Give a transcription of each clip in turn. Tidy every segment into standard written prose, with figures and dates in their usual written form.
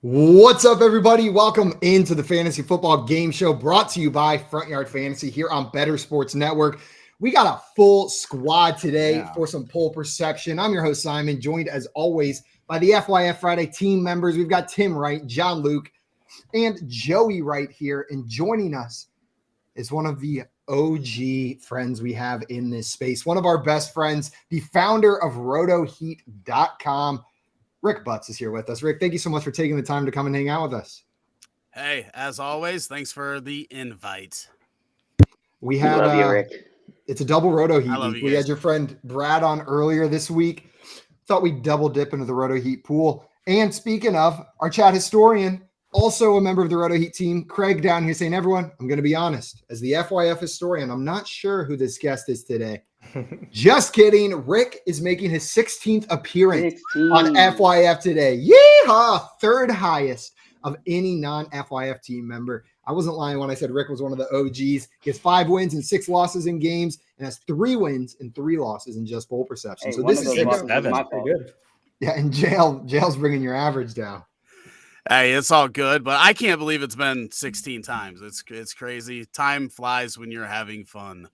What's up, everybody? Welcome into the Fantasy Football Game Show brought to you by Front Yard Fantasy here on Better Sports Network. We got a full squad today for some poll perception. I'm your host, Simon, joined as always by the FYF Friday team members. We've got Tim Wright, John Luke, and Joey Wright here. And joining us is one of the OG friends we have in this space, one of our best friends, the founder of RotoHeat.com. Rick Butts is here with us. Rick, thank you so much for taking the time to come and hang out with us. Hey, as always, thanks for the invite. We had love you, Rick. It's a double Roto Heat love week. you We had your friend Brad on earlier this week. Thought we'd double dip into the Roto Heat pool. And speaking of, our chat historian, also a member of the Roto Heat team, Craig down here saying, everyone, I'm going to be honest. As the FYF historian, I'm not sure who this guest is today. Just kidding. Rick is making his 16th appearance on FYF today. Yeehaw! Third highest of any non-FYF team member. I wasn't lying when I said Rick was one of the OGs. He has 5 wins and 6 losses in games and has 3 wins and 3 losses in just bowl perception. Hey, so this is 7. good. Yeah, and jail's bringing your average down. Hey, it's all good, but I can't believe it's been 16 times. It's crazy. Time flies when you're having fun.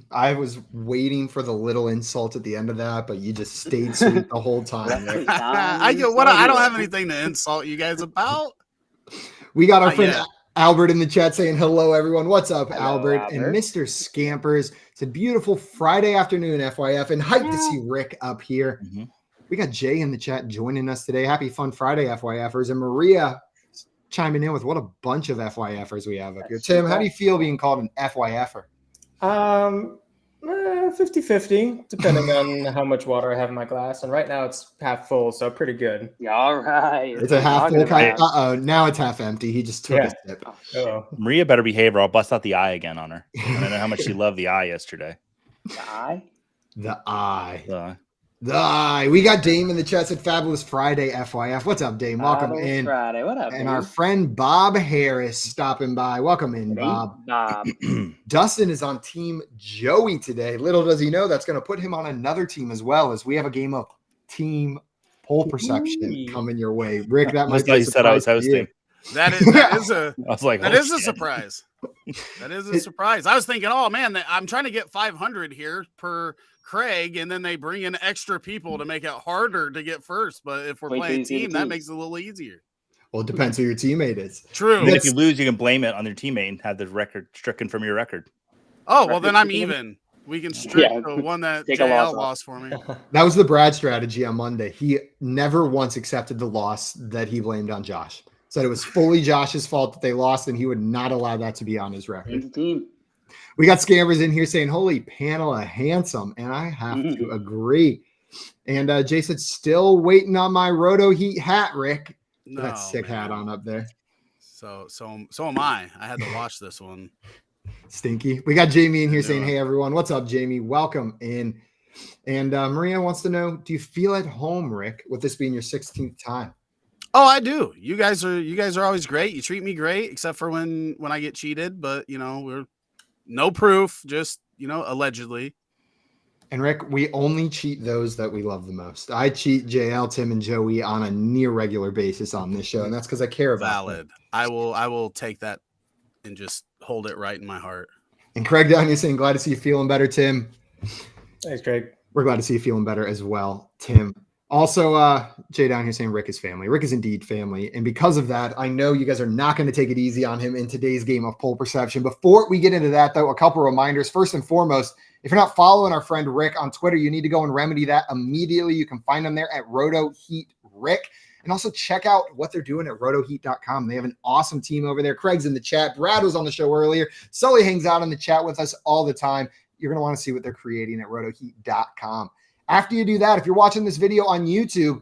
I was waiting for the little insult at the end of that, but you just stayed sweet the whole time. I don't have anything to insult you guys about. We got our friend Albert in the chat saying hello, everyone. What's up, Hello, Albert? And Mr. Scampers. It's a beautiful Friday afternoon, FYF, and hyped to see Rick up here. Mm-hmm. We got Jay in the chat joining us today. Happy Fun Friday, FYFers. And Maria chiming in with what a bunch of FYFers we have up here. Tim, how do you feel being called an FYFer? 50-50, depending on how much water I have in my glass. And right now it's half full, so pretty good. All right. It's a half full kind. Now it's half empty. He just took a sip. Maria better behave or I'll bust out the eye again on her. I don't know how much she loved the eye yesterday. The eye? The eye. We got Dame in the chat. Said Fabulous Friday, FYF. What's up, Dame? Welcome in. Friday. What up, and dude? our friend Bob Harris stopping by. Welcome in, Bob. Dustin is on Team Joey today. Little does he know that's going to put him on another team as well, as we have a game of team poll perception coming your way. Rick, that might be a said I was hosting. That is a I was like, that is a surprise. That is a surprise. I was thinking, oh man, I'm trying to get 500 here per Craig, and then they bring in extra people to make it harder to get first. But if we're playing team, that makes it a little easier. Well, it depends who your teammate is. True. And if you lose, you can blame it on their teammate and have the record stricken from your record. Oh, well, then I'm even. We can strike the one that JL lost for me. That was the Brad strategy on Monday. He never once accepted the loss that he blamed on Josh. Said it was fully Josh's fault that they lost, and he would not allow that to be on his record. We got scammers in here saying, holy panel of handsome, and I have to agree. And Jay said, still waiting on my Roto Heat hat, Rick. No, that sick hat on up there. So am I. I had to watch this one. Stinky. We got Jamie in here saying, hey, everyone. What's up, Jamie? Welcome in. And Maria wants to know, do you feel at home, Rick, with this being your 16th time? Oh, I do. You guys are always great. You treat me great, except for when I get cheated. But, we're no proof, just, allegedly. And Rick, we only cheat those that we love the most. I cheat JL, Tim, and Joey on a near regular basis on this show, and that's because I care about Valid. Them. I will take that and just hold it right in my heart. And Craig down here saying, glad to see you feeling better, Tim. Thanks, Craig. We're glad to see you feeling better as well, Tim. Also, Jay down here saying Rick is family. Rick is indeed family. And because of that, I know you guys are not going to take it easy on him in today's game of poll perception. Before we get into that, though, a couple reminders. First and foremost, if you're not following our friend Rick on Twitter, you need to go and remedy that immediately. You can find him there at RotoHeatRick. And also check out what they're doing at RotoHeat.com. They have an awesome team over there. Craig's in the chat. Brad was on the show earlier. Sully hangs out in the chat with us all the time. You're going to want to see what they're creating at RotoHeat.com. After you do that, if you're watching this video on YouTube,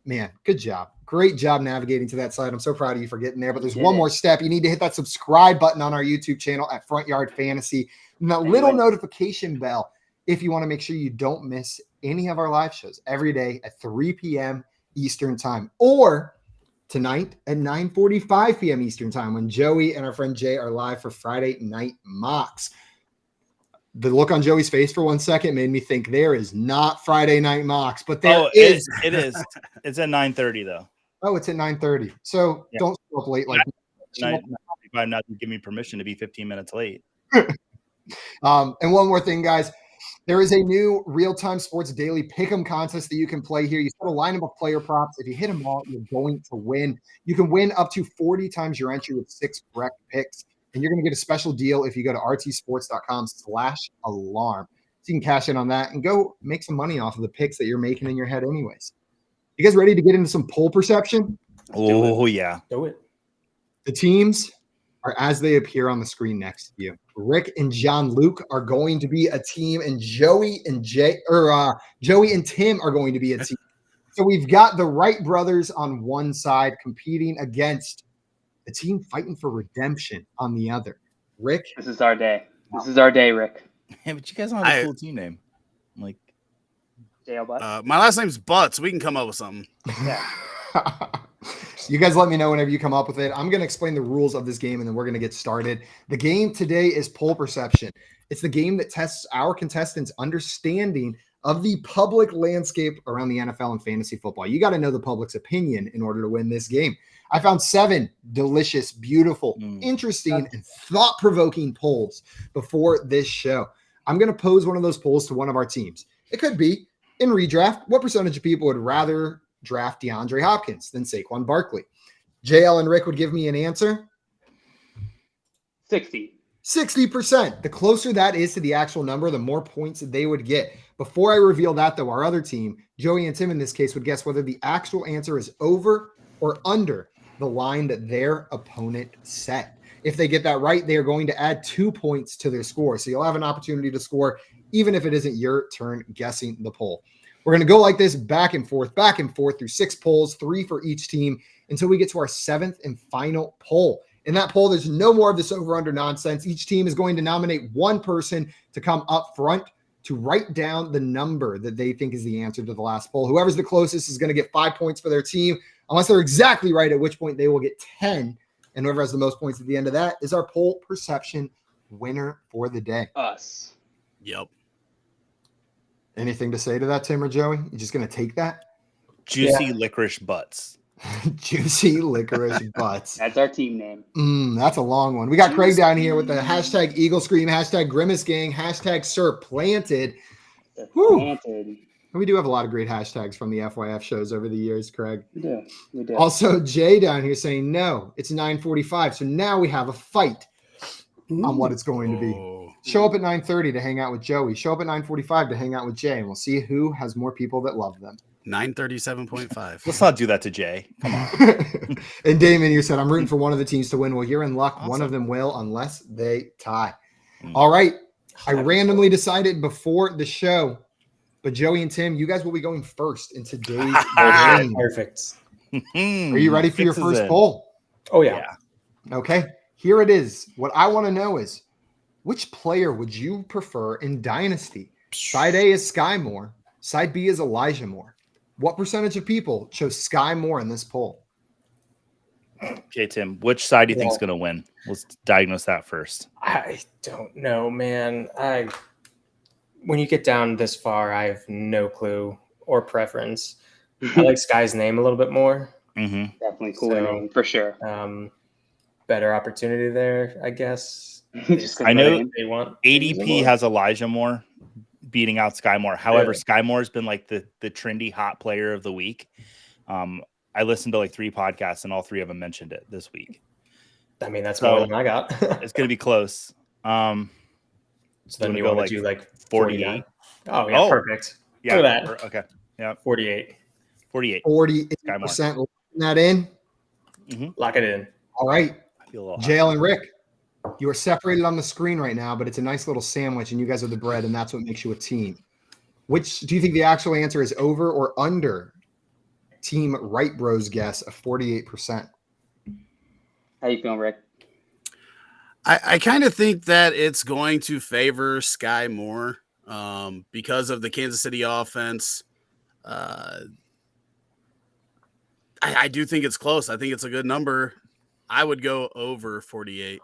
man, good job. Great job navigating to that site. I'm so proud of you for getting there. But there's one more step. You need to hit that subscribe button on our YouTube channel at Front Yard Fantasy. And that little notification bell if you want to make sure you don't miss any of our live shows every day at 3 p.m. Eastern time. Or tonight at 9:45 p.m. Eastern time when Joey and our friend Jay are live for Friday Night Mocks. The look on Joey's face for 1 second made me think there is not Friday Night Mocks, but there is. It is. It's at 9:30 though. Oh, it's at 9:30. So Yeah. don't show up late like me. Not to give me permission to be 15 minutes late. And one more thing, guys. There is a new real-time sports daily pick'em contest that you can play here. You set a lineup of player props. If you hit them all, you're going to win. You can win up to 40 times your entry with 6 correct picks. And you're going to get a special deal if you go to rtsports.com/alarm. So you can cash in on that and go make some money off of the picks that you're making in your head anyways. You guys ready to get into some poll perception? Oh, yeah. Do it. The teams are as they appear on the screen next to you. Rick and John Luke are going to be a team, and Joey and Tim are going to be a team. So we've got the Wright brothers on one side competing against a team fighting for redemption on the other. Rick, This is our day. This is our day, Rick. Yeah, but you guys don't have a cool team name. Like, Dale Butt. My last name's Butts. We can come up with something. Yeah. you guys let me know whenever you come up with it. I'm going to explain the rules of this game, and then we're going to get started. The game today is poll perception. It's the game that tests our contestants' understanding of the public landscape around the NFL and fantasy football. You got to know the public's opinion in order to win this game. I found 7 delicious, beautiful, interesting, and thought-provoking polls before this show. I'm going to pose one of those polls to one of our teams. It could be, in redraft, what percentage of people would rather draft DeAndre Hopkins than Saquon Barkley? JL and Rick would give me an answer. 60%. The closer that is to the actual number, the more points that they would get. Before I reveal that, though, our other team, Joey and Tim in this case, would guess whether the actual answer is over or under the line that their opponent set. If they get that right, they are going to add 2 points to their score. So you'll have an opportunity to score, even if it isn't your turn guessing the poll. We're going to go like this back and forth through 6 polls, 3 for each team, until we get to our 7th and final poll. In that poll, there's no more of this over-under nonsense. Each team is going to nominate one person to come up front to write down the number that they think is the answer to the last poll. Whoever's the closest is going to get 5 points for their team, unless they're exactly right, at which point they will get 10. And whoever has the most points at the end of that is our poll perception winner for the day. Us. Yep. Anything to say to that, Tim or Joey? You just going to take that? juicy licorice butts. Juicy licorice butts. That's our team name. That's a long one. We got Craig down here with the hashtag Eagle Scream, hashtag Grimace Gang, hashtag Sir Planted. Planted. We do have a lot of great hashtags from the FYF shows over the years, Craig. We do. Also, Jay down here saying, no, it's 9:45. So now we have a fight on what it's going to be. Show up at 9:30 to hang out with Joey. Show up at 9:45 to hang out with Jay, and we'll see who has more people that love them. 937.5. Let's not do that to Jay. Come on. And Damon, you said, I'm rooting for one of the teams to win. Well, you're in luck. Awesome. One of them will, unless they tie. All right. I randomly decided before the show, but Joey and Tim, you guys will be going first in today's game. Perfect. Are you ready for your first poll? Oh, yeah. Okay. Here it is. What I want to know is, which player would you prefer in Dynasty? Side A is Sky Moore. Side B is Elijah Moore. What percentage of people chose Sky Moore in this poll? Okay, Tim, which side do you think is going to win? Let's diagnose that first. I don't know, man. When you get down this far, I have no clue or preference. I like Sky's name a little bit more. Mm-hmm. Definitely cooler name for sure. Better opportunity there, I guess. I know they want ADP has Elijah Moore beating out Sky Moore. However, Sky Moore has been like the trendy hot player of the week. I listened to like 3 podcasts and all 3 of them mentioned it this week. I mean, that's more than I got. It's going to be close. So then you want to do like 48. Oh, yeah, perfect. Yeah. Look at that. Okay. Yeah. 48. 48% locking that in. Mm-hmm. Lock it in. All right. JL and Rick, you are separated on the screen right now, but it's a nice little sandwich, and you guys are the bread, and that's what makes you a team. Which do you think the actual answer is, over or under Team Wright Bros guess of 48%? How you feeling, Rick? I kind of think that it's going to favor Sky Moore because of the Kansas City offense. I do think it's close. I think it's a good number. I would go over 48.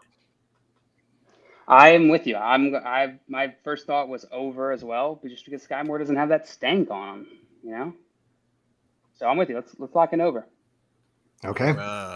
I am with you. My first thought was over as well, but just because Sky Moore doesn't have that stank on him, you know. So I'm with you. Let's lock in over. Okay.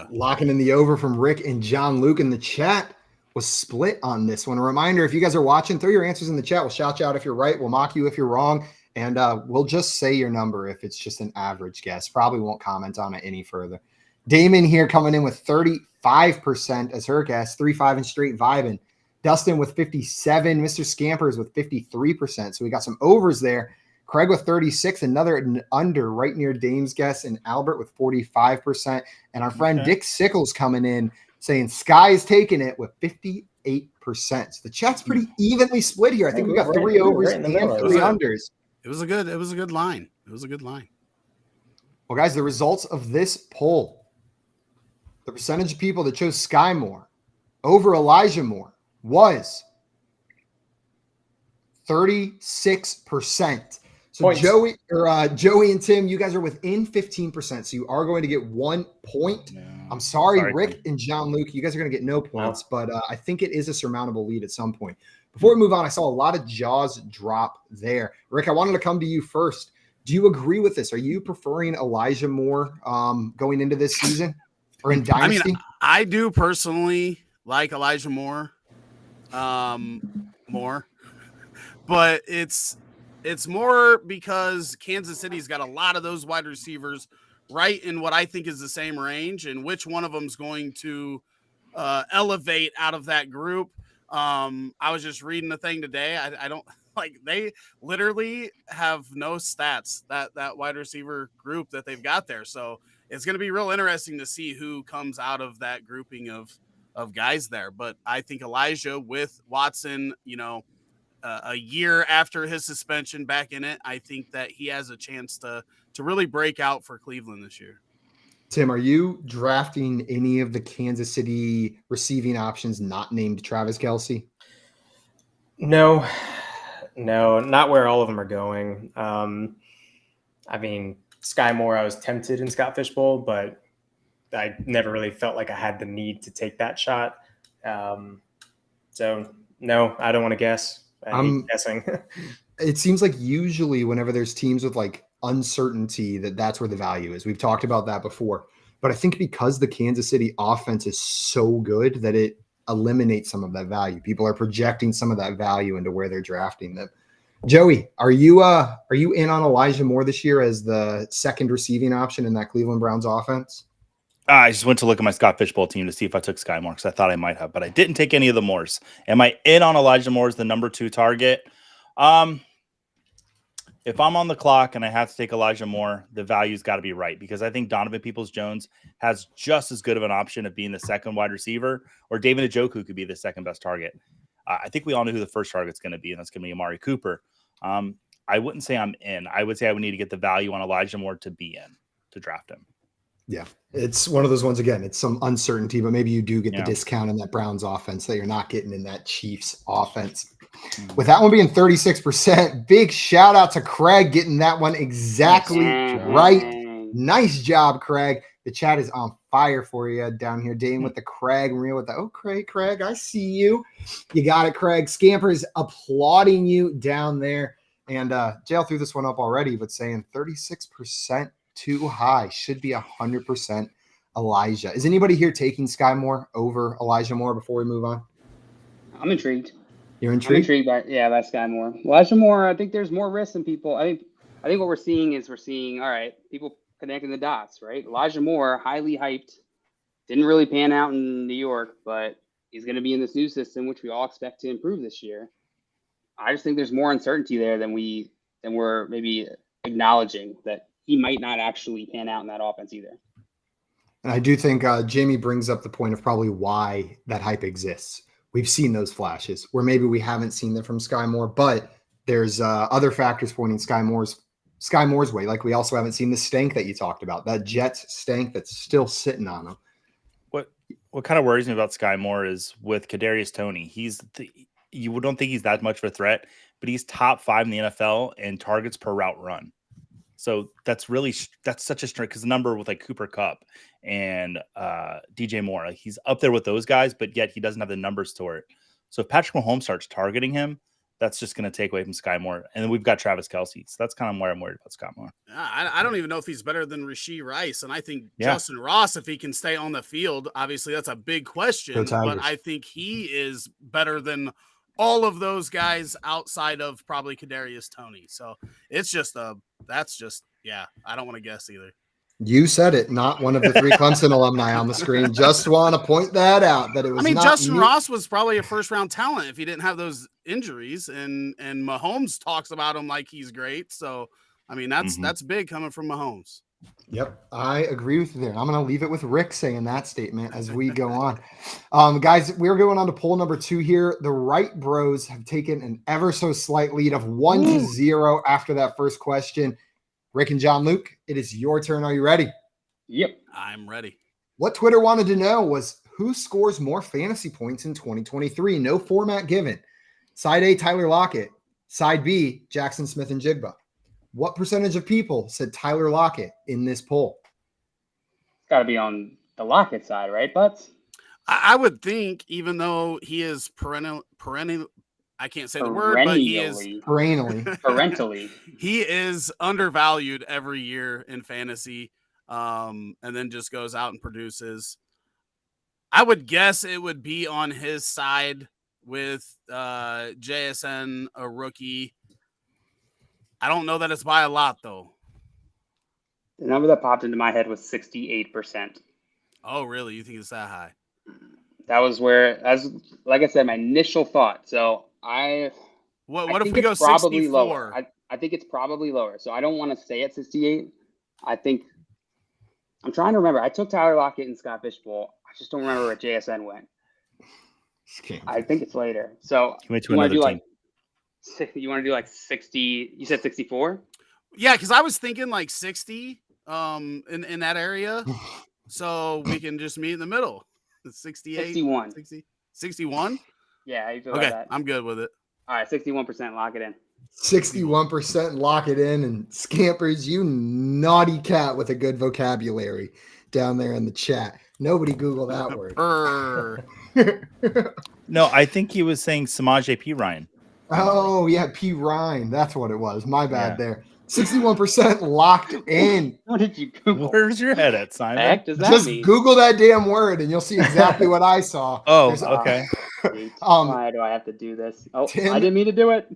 Locking in the over from Rick and John Luke in the chat. Was split on this one. A reminder, if you guys are watching, throw your answers in the chat. We'll shout you out if you're right. We'll mock you if you're wrong. And we'll just say your number if it's just an average guess. Probably won't comment on it any further. Damon here coming in with 35% as her guess. 3-5 and straight vibing. Dustin with 57. Mr. Scampers with 53%. So we got some overs there. Craig with 36. Another under right near Dame's guess. And Albert with 45%. And our friend Dick Sickles coming in saying Sky's taking it with 58%. So the chat's pretty evenly split here. I think we got 3 overs and 3 unders. It was a good line. It was a good line. Well, guys, the results of this poll, the percentage of people that chose Sky Moore over Elijah Moore was 36%. So points. Joey and Tim, you guys are within 15%. So you are going to get 1 point. Yeah. I'm sorry, Rick and John Luke, you guys are going to get no points, but I think it is a surmountable lead at some point. Before we move on, I saw a lot of jaws drop there. Rick, I wanted to come to you first. Do you agree with this? Are you preferring Elijah Moore going into this season or in Dynasty? I mean, I do personally like Elijah Moore more, but it's more because Kansas City's got a lot of those wide receivers right in what I think is the same range, and which one of them is going to elevate out of that group. I was just reading the thing today. I don't like, they literally have no stats, that wide receiver group that they've got there. So it's going to be real interesting to see who comes out of that grouping of guys there. But I think Elijah with Watson, a year after his suspension back in it, I think that he has a chance to really break out for Cleveland this year. Tim, are you drafting any of the Kansas City receiving options not named Travis Kelce? No, not where all of them are going. I mean, Sky Moore, I was tempted in Scott Fishbowl, but I never really felt like I had the need to take that shot. So no, I don't want to guess. I'm guessing. It seems like usually whenever there's teams with like uncertainty, that's where the value is. We've talked about that before, but I think because the Kansas City offense is so good that it eliminates some of that value. People are projecting some of that value into where they're drafting them. Joey, are you in on Elijah Moore this year as the second receiving option in that Cleveland Browns offense? I just went to look at my Scott Fishbowl team to see if I took Sky Moore because I thought I might have, but I didn't take any of the Moores. Am I in on Elijah Moore as the number 2 target? If I'm on the clock and I have to take Elijah Moore, the value's got to be right, because I think Donovan Peoples-Jones has just as good of an option of being the second wide receiver, or David Njoku could be the second best target. I think we all know who the first target's going to be, and that's going to be Amari Cooper. I wouldn't say I'm in. I would say I would need to get the value on Elijah Moore to be in, to draft him. Yeah, it's one of those ones, again, it's some uncertainty, but maybe you do get the discount in that Browns offense that you're not getting in that Chiefs offense. With that one being 36%, big shout out to Craig getting that one exactly right. Nice job, Craig. The chat is on fire for you down here. Dane with the Craig, Maria with the, Craig, I see you. You got it, Craig. Scampers applauding you down there. And Jail threw this one up already, but saying 36% too high. Should be 100% Elijah. Is anybody here taking Sky Moore over Elijah Moore before we move on? I'm intrigued. You're intrigued? I'm intrigued by Sky Moore. Elijah Moore, I think there's more risk than people. I think what we're seeing, all right, people connecting the dots, right? Elijah Moore, highly hyped, didn't really pan out in New York, but he's going to be in this new system, which we all expect to improve this year. I just think there's more uncertainty there than we're maybe acknowledging, that he might not actually pan out in that offense either. And I do think Jamie brings up the point of probably why that hype exists. We've seen those flashes where maybe we haven't seen them from Sky Moore, but there's other factors pointing Sky Moore's way. Like we also haven't seen the stank that you talked about, that Jets stank that's still sitting on him. What kind of worries me about Sky Moore is with Kadarius Toney. You don't think he's that much of a threat, but he's top 5 in the NFL in targets per route run. So that's such a strength, because the number with like Cooper Kupp and DJ Moore, like he's up there with those guys, but yet he doesn't have the numbers to it. So if Patrick Mahomes starts targeting him, that's just going to take away from Sky Moore. And then we've got Travis Kelce. So that's kind of where I'm worried about Scott Moore. I don't even know if he's better than Rashee Rice. And I think Justin Ross, if he can stay on the field, obviously that's a big question. But I think he is better than all of those guys outside of probably Kadarius Toney. So it's just I don't want to guess either. You said it, not one of the three Clemson alumni on the screen. Just want to point that out, that it was not Justin Ross was probably a first-round talent if he didn't have those injuries, and Mahomes talks about him like he's great. So, that's big coming from Mahomes. Yep, I agree with you there. I'm going to leave it with Rick saying that statement as we go on. Guys, we're going on to poll number 2 here. The Wright Bros have taken an ever so slight lead of 1-0 after that first question. Rick and John Luke, it is your turn. Are you ready? Yep. I'm ready. What Twitter wanted to know was who scores more fantasy points in 2023? No format given. Side A, Tyler Lockett. Side B, Jackson Smith and Jigba. What percentage of people said Tyler Lockett in this poll? It's got to be on the Lockett side, right, Butts? I would think, even though he is perennial, I can't say the word, but he is parentally. He is undervalued every year in fantasy, and then just goes out and produces. I would guess it would be on his side with JSN, a rookie. I don't know that it's by a lot, though. The number that popped into my head was 68%. Oh, really? You think it's that high? That was like I said, my initial thought. So what if we go 64? Lower. I think it's probably lower. So I don't want to stay at 68. I'm trying to remember. I took Tyler Lockett and Scott Fishbowl. I just don't remember where JSN went. I think it's later. So you want to do like 60? You said 64? Yeah, because I was thinking like 60 in that area. So we can just meet in the middle. 68, 61. 61? Yeah, how you feel okay, about that? I'm good with it. All right, 61%, lock it in. 61%, lock it in. And Scampers, you naughty cat with a good vocabulary down there in the chat. Nobody Google that word. No, I think he was saying Samaje P. Ryan. Oh, yeah, P. Ryan. That's what it was. My bad there. 61% locked in. What did you Google? Where's your head at, Simon? The heck does that Just mean? Google that damn word and you'll see exactly what I saw. Oh, okay. Why do I have to do this? Oh, Tim, I didn't mean to do it.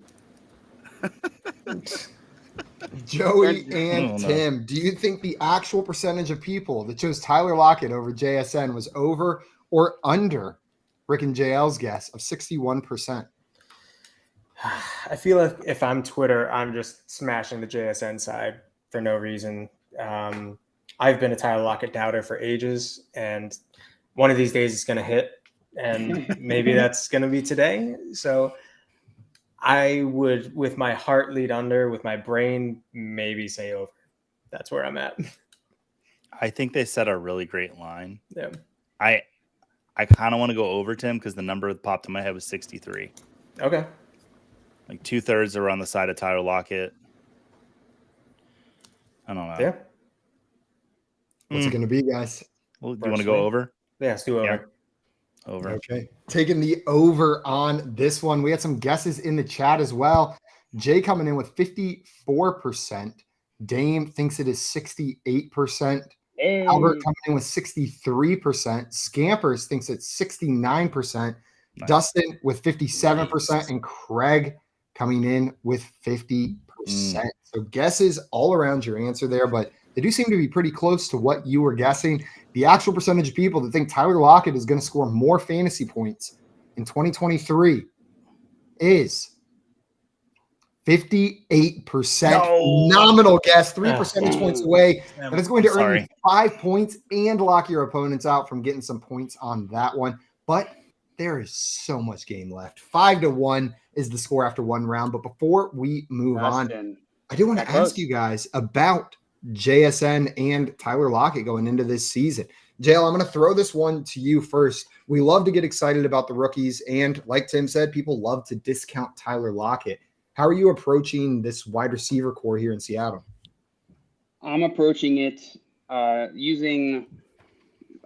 Joey and Tim, do you think the actual percentage of people that chose Tyler Lockett over JSN was over or under Rick and JL's guess of 61%? I feel like if I'm Twitter, I'm just smashing the JSN side for no reason. I've been a Tyler Lockett doubter for ages, and one of these days it's going to hit, and maybe that's going to be today. So I would, with my heart, lead under, with my brain, maybe say over. That's where I'm at. I think they set a really great line. Yeah. I kind of want to go over, Tim, because the number that popped in my head was 63. Okay. Like 2/3 are on the side of Tyler Lockett. I don't know. Yeah. What's it going to be, guys? Well, do you want to go over? Yeah, let's do over. Yeah. Over. Okay. Taking the over on this one. We had some guesses in the chat as well. Jay coming in with 54%. Dame thinks it is 68%. Hey. Albert coming in with 63%. Scampers thinks it's 69%. Nice. Dustin with 57%. And Craig coming in with 50%. So guesses all around your answer there, but they do seem to be pretty close to what you were guessing. The actual percentage of people that think Tyler Lockett is going to score more fantasy points in 2023 is 58%. No. Nominal guess, 3 percentage points away. That is going to earn you 5 points and lock your opponents out from getting some points on that one. But there is so much game left. 5-1 is the score after one round. But before we move on, I do want to ask you guys about JSN and Tyler Lockett going into this season. JL, I'm going to throw this one to you first. We love to get excited about the rookies. And like Tim said, people love to discount Tyler Lockett. How are you approaching this wide receiver core here in Seattle? I'm approaching it using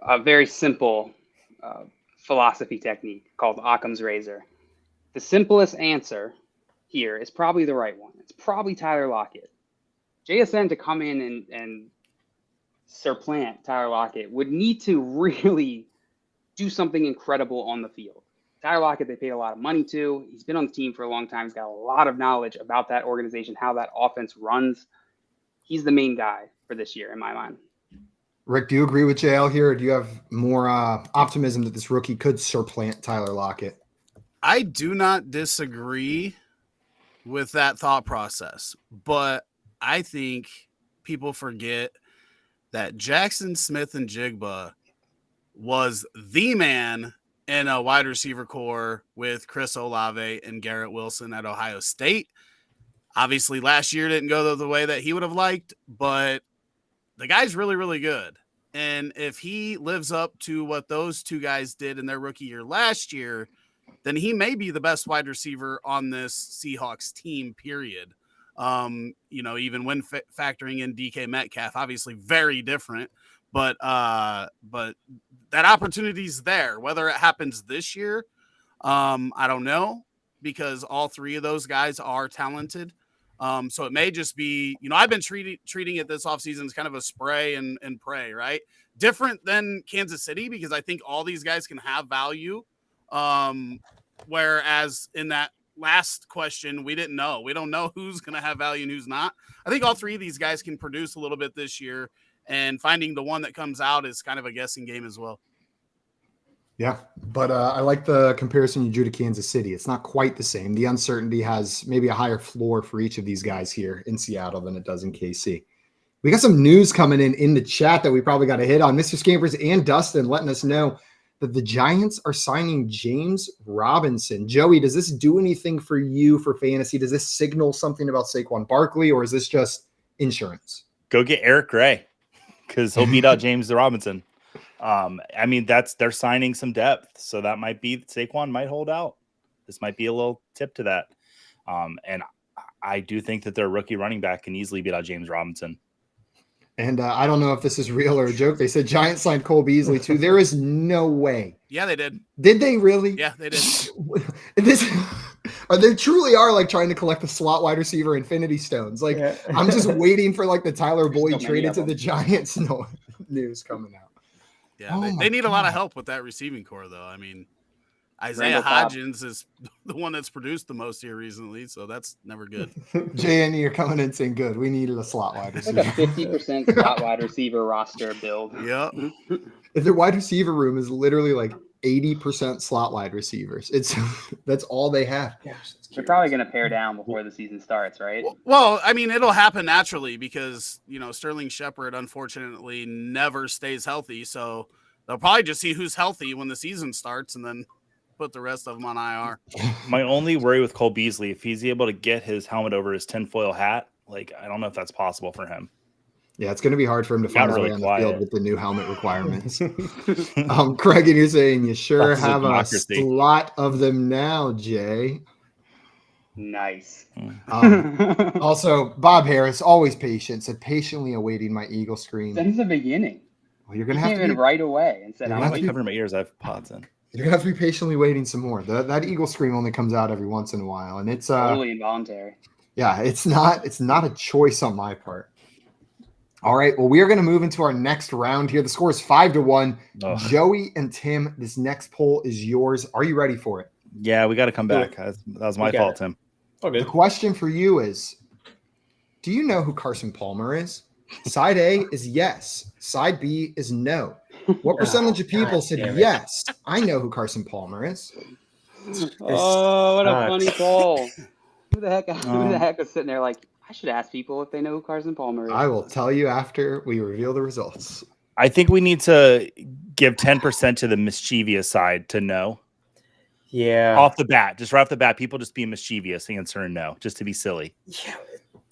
a very simple philosophy technique called Occam's razor. The simplest answer here is probably the right one. It's probably Tyler Lockett. JSN to come in and supplant Tyler Lockett would need to really do something incredible on the field. Tyler Lockett, they paid a lot of money to. He's been on the team for a long time. He's got a lot of knowledge about that organization, how that offense runs. He's the main guy for this year, in my mind. Rick, do you agree with JL here, or do you have more optimism that this rookie could supplant Tyler Lockett? I do not disagree with that thought process, but I think people forget that Jackson Smith and Jigba was the man in a wide receiver core with Chris Olave and Garrett Wilson at Ohio State. Obviously, last year didn't go the way that he would have liked, but the guy's really, really good. And if he lives up to what those two guys did in their rookie year last year, then he may be the best wide receiver on this Seahawks team, period. Even when factoring in DK Metcalf, obviously very different, but that opportunity's there. Whether it happens this year, I don't know, because all three of those guys are talented. So it may just be, I've been treating it this offseason as kind of a spray and pray, right? Different than Kansas City, because I think all these guys can have value. Whereas in that last question, we didn't know. We don't know who's going to have value and who's not. I think all three of these guys can produce a little bit this year, and finding the one that comes out is kind of a guessing game as well. Yeah, but I like the comparison you drew to Kansas City. It's not quite the same. The uncertainty has maybe a higher floor for each of these guys here in Seattle than it does in KC. We got some news coming in the chat that we probably got to hit on. Mr. Scampers and Dustin letting us know that the Giants are signing James Robinson. Joey, does this do anything for you for fantasy? Does this signal something about Saquon Barkley, or is this just insurance? Go get Eric Gray, because he'll beat out James Robinson. They're signing some depth, so that might be Saquon might hold out. This might be a little tip to that. And I do think that their rookie running back can easily beat out James Robinson. And I don't know if this is real or a joke. They said Giants signed Cole Beasley too. There is no way. Yeah, they did. Did they really? Yeah, they did. They truly are like trying to collect the slot wide receiver Infinity Stones. Like, yeah. I'm just waiting for like the Tyler Boyd traded to the Giants news coming out. Yeah, they need a lot of help with that receiving core, though. I mean, Isaiah Hodgins is the one that's produced the most here recently, so that's never good. JN, you're coming in saying good. We needed a slot wide receiver. Like a 50% slot wide receiver roster build. Yeah. If their wide receiver room is literally like 80% slot wide receivers, that's all they have. Yeah, they're probably going to pare down before the season starts, right? Well, I mean, it'll happen naturally because, Sterling Shepard, unfortunately, never stays healthy. So they'll probably just see who's healthy when the season starts and then put the rest of them on IR. My only worry with Cole Beasley, if he's able to get his helmet over his tinfoil hat, I don't know if that's possible for him. Yeah, it's going to be hard for him to find his way on the field with the new helmet requirements. Craig, and you're saying you sure have a lot of them now, Jay. Nice. Also, Bob Harris, always patient, said patiently awaiting my Eagle scream. Since the beginning. Well, you're going to have to be right away and said, I'm going to cover my ears. I have pods in. You're going to have to be patiently waiting some more. That Eagle scream only comes out every once in a while, and it's totally involuntary. Yeah, it's not a choice on my part. All right, well, we are going to move into our next round here. The score is 5-1. Oh. Joey and Tim, this next poll is yours. Are you ready for it? Yeah, we got to come back. That was my fault, Tim. Okay. The question for you is, do you know who Carson Palmer is? Side A is yes. Side B is no. What percentage of people said yes? I know who Carson Palmer is. Oh, what a funny poll. Who the heck is sitting there like, I should ask people if they know who Carson Palmer is. I will tell you after we reveal the results. I think we need to give 10% to the mischievous side to know. Yeah. Off the bat, just right off the bat, people just being mischievous, answering no, just to be silly. Yeah.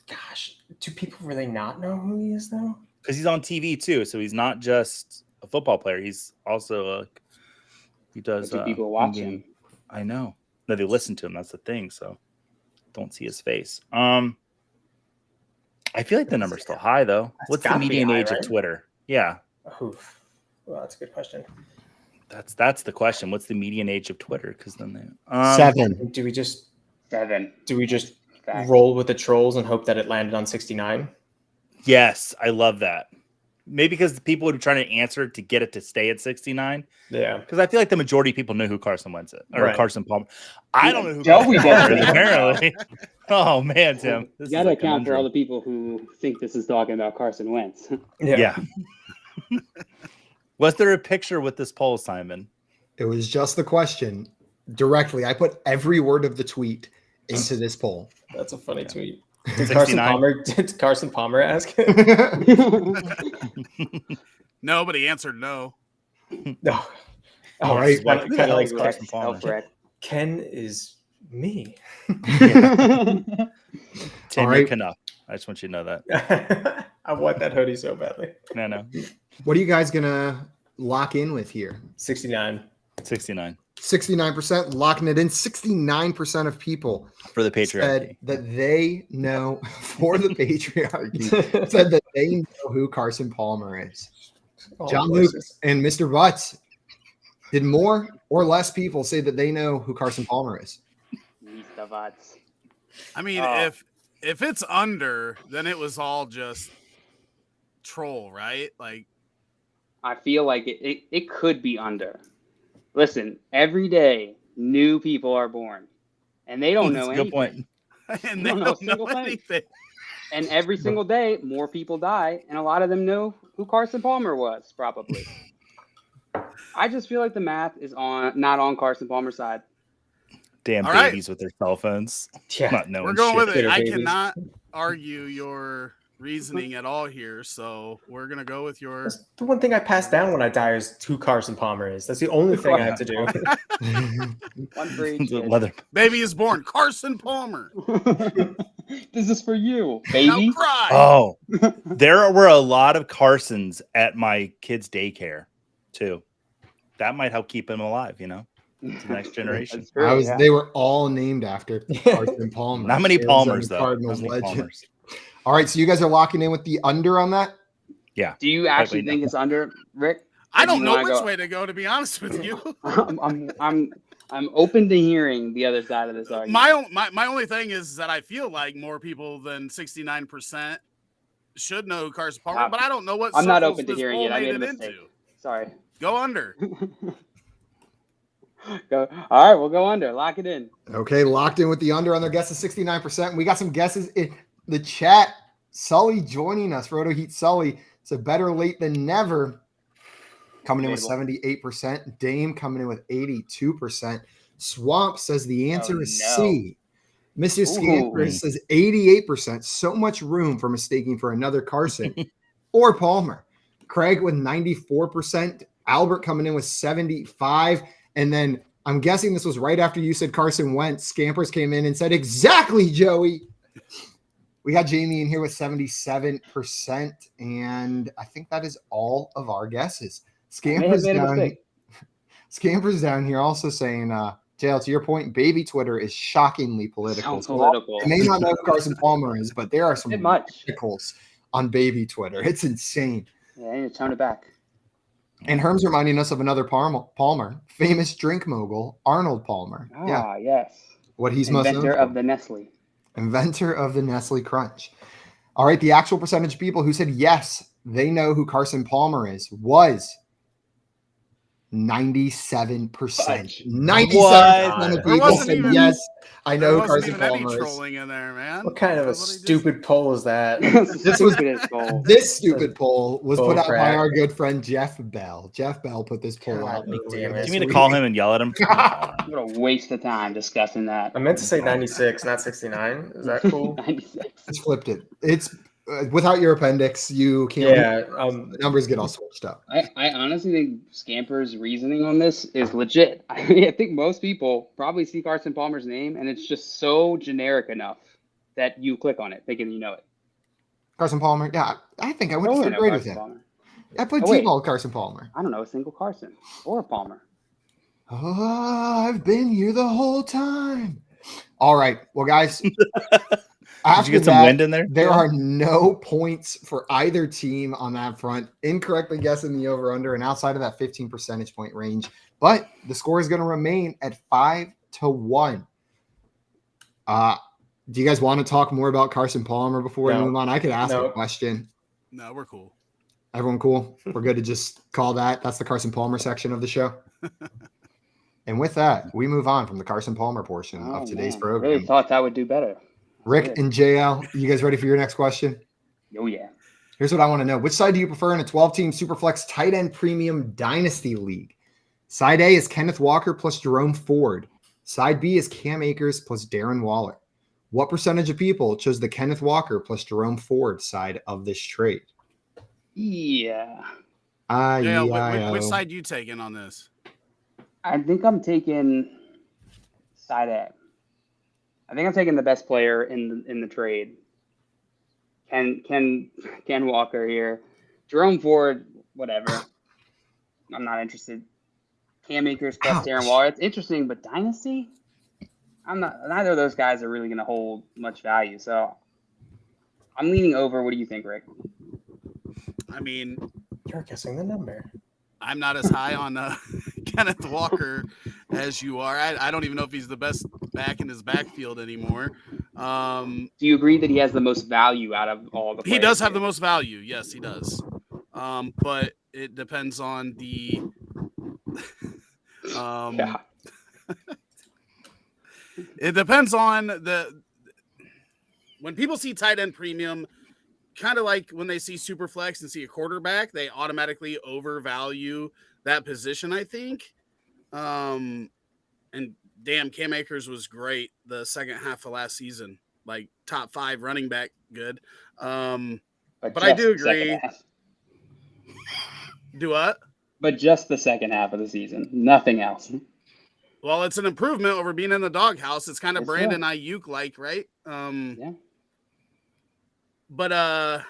Gosh, do people really not know who he is, though? Because he's on TV, too. So he's not just a football player. He's also he does. People watch him. I know. No, they listen to him. That's the thing. So don't see his face. I feel like the number's still high, though. What's the median age of Twitter? Yeah. Oof. Well, that's a good question. That's the question. What's the median age of Twitter? Because then 7. Do we just 7. Do we just Fact. roll with the trolls and hope that it landed on 69? Yes, I love that. Maybe because the people who are trying to answer to get it to stay at 69. Yeah. Because I feel like the majority of people know who Carson Wentz is, or Right. Carson Palmer. I don't know who Joey Carson Palmer is, doesn't. apparently. Oh, man, Tim. You This got to is a account for all conundrum. the people who think this is talking about Carson Wentz. Yeah. Was there a picture with this poll, Simon? It was just the question directly. I put every word of the tweet into this poll. That's a funny tweet. Did Did Carson Palmer ask? No, but he answered no. No. All right. Kind of like Carson Palmer. Ken is me. Tim, All you're right. enough. I just want you to know that. I want that hoodie so badly. No. What are you guys going to lock in with here? 69. 69. 69% locking it in. 69% of people For the said patriarchy. that they know for the patriarchy said that they know who Carson Palmer is. John Luke and Mr. Butts, did more or less people say that they know who Carson Palmer is? Mr. Vats. I mean, if it's under, then it was all just troll, right? Like, I feel like it could be under. Listen, every day new people are born, and they don't That's know a good anything. and they don't know a don't single know thing. anything. And every single day, more people die, and a lot of them know who Carson Palmer was, probably. I just feel like the math is not on Carson Palmer's side. Damn All right. babies with their cell phones. Yeah. Not knowing We're going shit. with it. Twitter I babies. cannot argue your reasoning at all here, so we're gonna go with your. That's the one thing I pass down when I die is who Carson Palmer is. That's the only thing I have to do. One for each kid. Leather. Baby is born, Carson Palmer. This is for you, Now baby. cry. Oh, there were a lot of Carsons at my kid's daycare, too. That might help keep him alive, you know? It's the next generation. That's true, yeah. They were all named after Carson Palmer. Not many Arizona Palmers, though. Cardinals Not many legend. Palmers. All right, so you guys are locking in with the under on that? Yeah. Do you actually Wait, think it's under, Rick? I Or do don't you know wanna which go- way to go, to be honest with you. I'm open to hearing the other side of this argument. My only thing is that I feel like more people than 69% should know who Carson Palmer, but I don't know what I'm not circles open to this hearing poll it. I made a it mistake. into. Sorry. Go under. Go. All right, we'll go under. Lock it in. Okay, locked in with the under on their guess of 69%. We got some guesses in the chat. Sully joining us. Roto Heat Sully said better late than never. Coming in with 78%. Dame coming in with 82%. Swamp says the answer is no. C. Mr. Ooh. Scamper says 88%. So much room for mistaking for another Carson or Palmer. Craig with 94%. Albert coming in with 75%. And then I'm guessing this was right after you said Carson Wentz. Scampers came in and said, exactly, Joey. We got Jamie in here with 77%. And I think that is all of our guesses. Scampers down here also saying, JL, to your point, baby Twitter is shockingly political. So political. I may not know who Carson Palmer is, but there are some Bit much. articles on baby Twitter. It's insane. Yeah, I need to tone it back. And Herm's reminding us of another Palmer, famous drink mogul, Arnold Palmer. Ah, yes. What he's most known Inventor for. of the Nestle. Inventor of the Nestle Crunch. All right, the actual percentage of people who said yes, they know who Carson Palmer is, was 97%. 97% of people said yes, I know who There wasn't Carson even any Palmer is. trolling in there, man. What kind of a Somebody just- stupid poll is that? This stupid poll was put out by crap. our good friend Jeff Bell. Jeff Bell put this poll out. God earlier damn it. this Do you mean to week. call him and yell at him? What a waste of time discussing that. I meant to say 96, not 69. Is that cool? 96. It's flipped it. It's without your appendix, you can't. Yeah. The numbers get all switched up. I honestly think Scamper's reasoning on this is legit. I think most people probably see Carson Palmer's name, and it's just so generic enough that you click on it thinking you know it. Carson Palmer. Yeah, I think I went to Totally third know grade with Carson him. Palmer. I played Oh, wait. T-ball with Carson Palmer. I don't know a single Carson or Palmer. Oh, I've been here the whole time. All right. Well, guys. Did you get some wind in there? There are no points for either team on that front. Incorrectly guessing the over-under and outside of that 15 percentage point range. But the score is going to remain at 5-1. Do you guys want to talk more about Carson Palmer before we move on? I could ask a question. No, we're cool. Everyone cool? We're good to just call that. That's the Carson Palmer section of the show. And with that, we move on from the Carson Palmer portion of today's program. I really thought that would do better. Rick and JL, you guys ready for your next question? Oh, yeah. Here's what I want to know. Which side do you prefer in a 12-team Superflex tight end premium dynasty league? Side A is Kenneth Walker plus Jerome Ford. Side B is Cam Akers plus Darren Waller. What percentage of people chose the Kenneth Walker plus Jerome Ford side of this trade? Yeah. Which side you taking on this? I think I'm taking side A. I think I'm taking the best player in the trade. Ken Walker here. Jerome Ford, whatever. I'm not interested. Cam Akers plus Darren Waller. It's interesting, but dynasty? Neither of those guys are really going to hold much value. So I'm leaning over. What do you think, Rick? I mean, you're guessing the number. I'm not as high on Kenneth Walker as you are. I don't even know if he's the best back in his backfield anymore. Do you agree that he has the most value out of all the players? He does have the most value. Yes, he does. But it depends on the it depends on when people see tight end premium, kind of like when they see super flex and see a quarterback, they automatically overvalue that position, I think. And damn, Cam Akers was great the second half of last season, like top 5 running back, good. But I do agree. Do what? But just the second half of the season, nothing else. Well, it's an improvement over being in the doghouse. It's kind of Brandon Ayuk like, right? Yeah. But I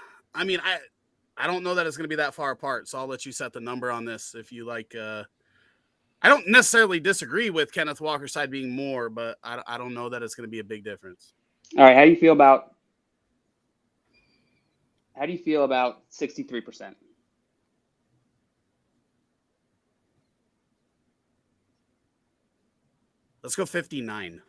mean, I don't know that it's going to be that far apart. So I'll let you set the number on this if you like. I don't necessarily disagree with Kenneth Walker's side being more, but I don't know that it's going to be a big difference. All right, how do you feel about 63%? Let's go 59.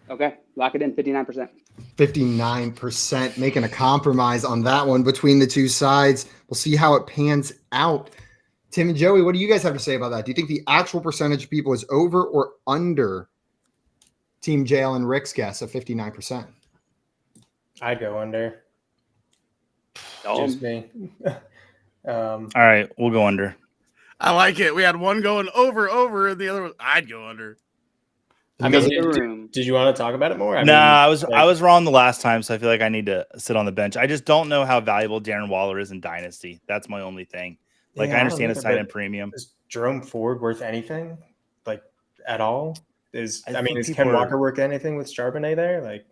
Okay, lock it in, 59%. 59%, making a compromise on that one between the two sides. We'll see how it pans out. Tim and Joey, what do you guys have to say about that? Do you think the actual percentage of people is over or under Team Jail and Rick's guess of 59%? I'd go under. Just me. All right, we'll go under. I like it. We had one going over, and the other one, I'd go under. I mean, did you want to talk about it more? I was wrong the last time, so I feel like I need to sit on the bench. I just don't know how valuable Darren Waller is in Dynasty. That's my only thing. Like, I understand his tight end premium. Is Jerome Ford worth anything? Like, at all? Is Ken Walker worth anything with Charbonnet there? Like,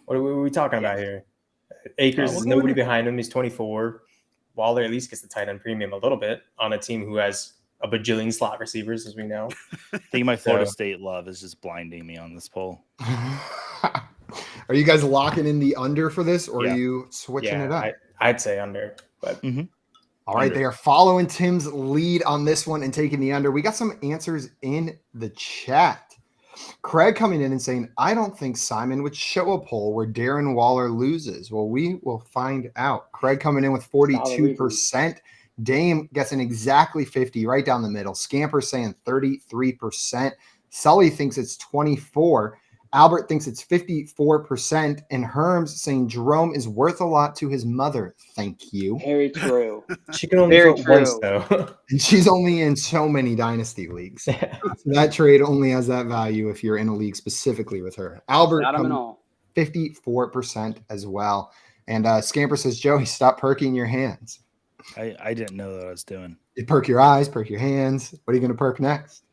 what are we talking about here? Akers is nobody behind him. He's 24. Waller at least gets the tight end premium a little bit on a team who has a bajillion slot receivers, as we know. I think my Florida State love is just blinding me on this poll. Are you guys locking in the under for this, or are you switching it up? I'd say under. But All right, they are following Tim's lead on this one and taking the under. We got some answers in the chat. Craig coming in and saying, I don't think Simon would show a poll where Darren Waller loses. Well, we will find out. Craig coming in with 42%. Dame guessing exactly 50, right down the middle. Scamper saying 33%. Sully thinks it's 24. Albert thinks it's 54%. And Herms saying Jerome is worth a lot to his mother. Thank you. Very true. She can only vote once, though. And she's only in so many dynasty leagues. So that trade only has that value if you're in a league specifically with her. Albert, 54% as well. And Scamper says, Joey, stop perking your hands. I didn't know what I was doing. You perk your eyes, perk your hands. What are you going to perk next?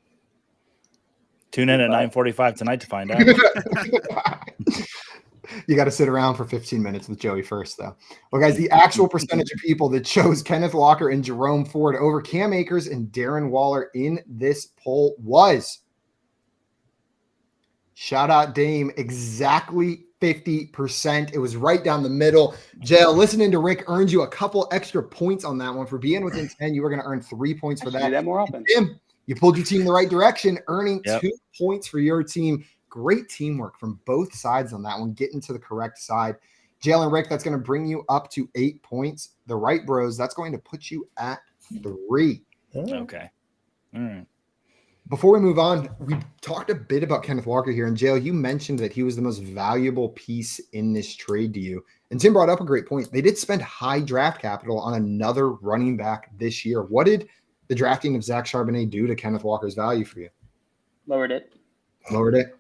Tune in at 9:45 tonight to find out. You got to sit around for 15 minutes with Joey first, though. Well, guys, the actual percentage of people that chose Kenneth Walker and Jerome Ford over Cam Akers and Darren Waller in this poll was, shout out Dame, exactly 50%. It was right down the middle. Jail, listening to Rick earned you a couple extra points on that one. For being within 10, you were going to earn 3 points for that. Do that more often. Tim, you pulled your team in the right direction, earning 2 points for your team. great teamwork from both sides on that one, getting to the correct side. Jalen, Rick, that's going to bring you up to 8 points. The right bros, that's going to put you at 3. Okay. All right. Before we move on, we talked a bit about Kenneth Walker here. And Jalen, you mentioned that he was the most valuable piece in this trade to you. And Tim brought up a great point. They did spend high draft capital on another running back this year. What did the drafting of Zach Charbonnet do to Kenneth Walker's value for you? Lowered it. Lowered it?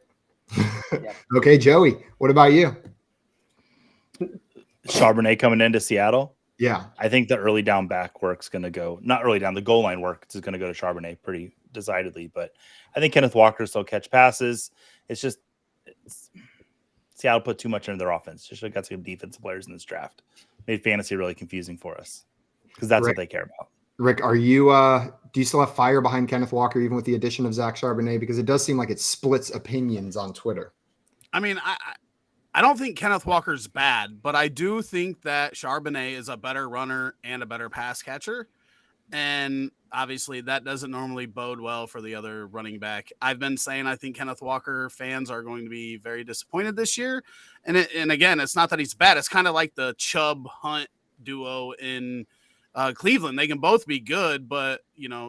Yep. Okay, Joey, what about you? Charbonnet coming into Seattle. Yeah. I think the early down back work's going to go, not early down, the goal line work is going to go to Charbonnet pretty decidedly. But I think Kenneth Walker still catch passes. Seattle put too much into their offense. Just got some defensive players in this draft. Made fantasy really confusing for us because that's what they care about. Rick, are you do you still have fire behind Kenneth Walker even with the addition of Zach Charbonnet? Because it does seem like it splits opinions on Twitter. I mean, I don't think Kenneth Walker's bad, but I do think that Charbonnet is a better runner and a better pass catcher. And obviously that doesn't normally bode well for the other running back. I've been saying I think Kenneth Walker fans are going to be very disappointed this year. And again, it's not that he's bad. It's kind of like the Chubb Hunt duo in Cleveland. They can both be good, but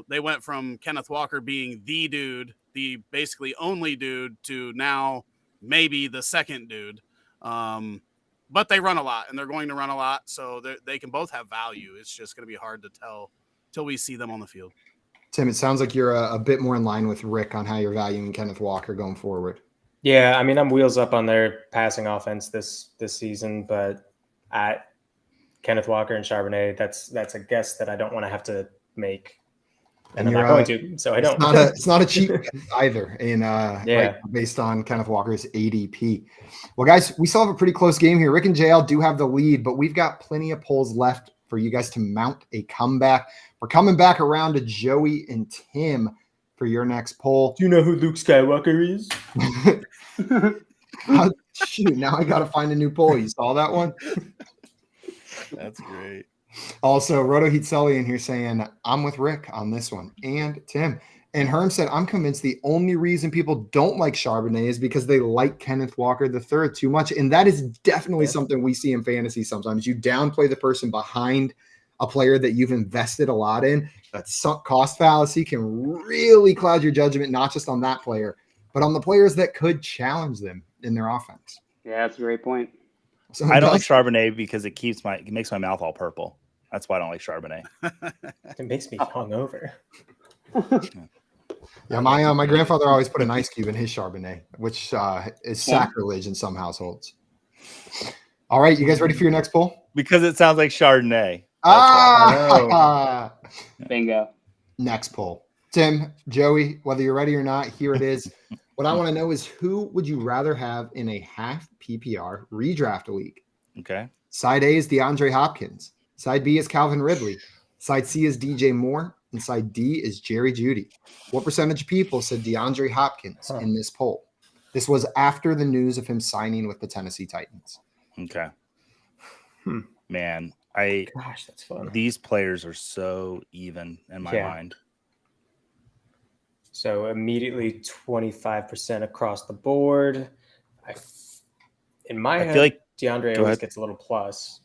they went from Kenneth Walker being the dude, the basically only dude, to now maybe the second dude. But they run a lot and they're going to run a lot. So they can both have value. It's just going to be hard to tell till we see them on the field. Tim, it sounds like you're a bit more in line with Rick on how you're valuing Kenneth Walker going forward. Yeah, I mean, I'm wheels up on their passing offense this season, but at Kenneth Walker and Charbonnet, that's a guess that I don't want to have to make. And I'm not going to, so I don't. It's not a cheap either based on Kenneth Walker's ADP. Well, guys, we still have a pretty close game here. Rick and JL do have the lead, but we've got plenty of polls left for you guys to mount a comeback. We're coming back around to Joey and Tim for your next poll. Do you know who Luke Skywalker is? Shoot, now I got to find a new poll. You saw that one? That's great. Also, Roto Heat Sully in here saying, I'm with Rick on this one, and Tim. And Herm said, I'm convinced the only reason people don't like Charbonnet is because they like Kenneth Walker III too much. And that is definitely something we see in fantasy sometimes. You downplay the person behind a player that you've invested a lot in. That sunk cost fallacy can really cloud your judgment, not just on that player, but on the players that could challenge them in their offense. Yeah, that's a great point. So I don't like Charbonnet because it makes my mouth all purple. That's why I don't like Charbonnet. It makes me hungover. Yeah, my grandfather always put an ice cube in his Charbonnet, which is sacrilege in some households. All right, you guys ready for your next poll? Because it sounds like Chardonnay. Bingo. Next poll. Tim, Joey, whether you're ready or not, here it is. What I want to know is who would you rather have in a half PPR redraft league? Okay. Side A is DeAndre Hopkins. Side B is Calvin Ridley. Side C is DJ Moore. And side D is Jerry Jeudy. What percentage of people said DeAndre Hopkins in this poll? This was after the news of him signing with the Tennessee Titans. Okay. Man, Gosh, that's fun. These players are so even in my mind. So immediately 25% across the board. In my head, feel like DeAndre always gets a little plus.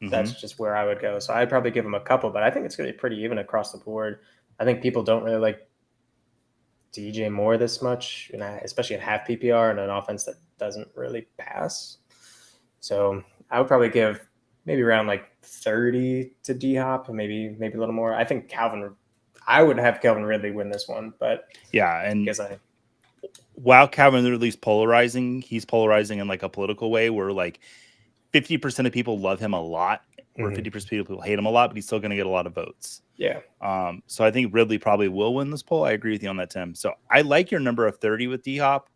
Mm-hmm. That's just where I would go. So I'd probably give him a couple, but I think it's going to be pretty even across the board. I think people don't really like DJ Moore this much, and especially in half PPR and an offense that doesn't really pass. So I would probably give maybe around like 30 to D-Hop, maybe a little more. I think I would have Calvin Ridley win this one, but yeah, and while Calvin Ridley's polarizing, he's polarizing in like a political way where like 50% of people love him a lot, or 50% of people hate him a lot, but he's still going to get a lot of votes. Yeah. So I think Ridley probably will win this poll. I agree with you on that, Tim. So I like your number of 30 with D-Hop.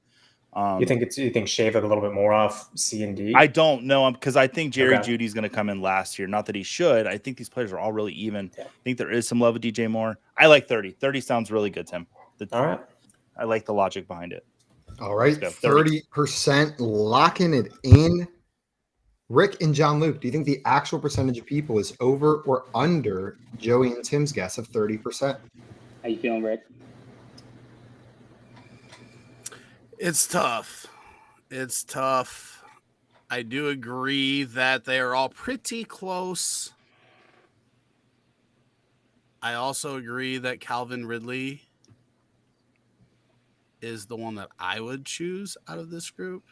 You think shave it a little bit more off C and D? I don't know because I think Jerry Jeudy's going to come in last year. Not that he should. I think these players are all really even. Yeah. I think there is some love with DJ Moore. I like 30. 30 sounds really good, Tim. All right. I like the logic behind it. All right. 30% locking it in. Rick and John Luke, do you think the actual percentage of people is over or under Joey and Tim's guess of 30%? How you feeling, Rick? It's tough. It's tough. I do agree that they are all pretty close. I also agree that Calvin Ridley is the one that I would choose out of this group.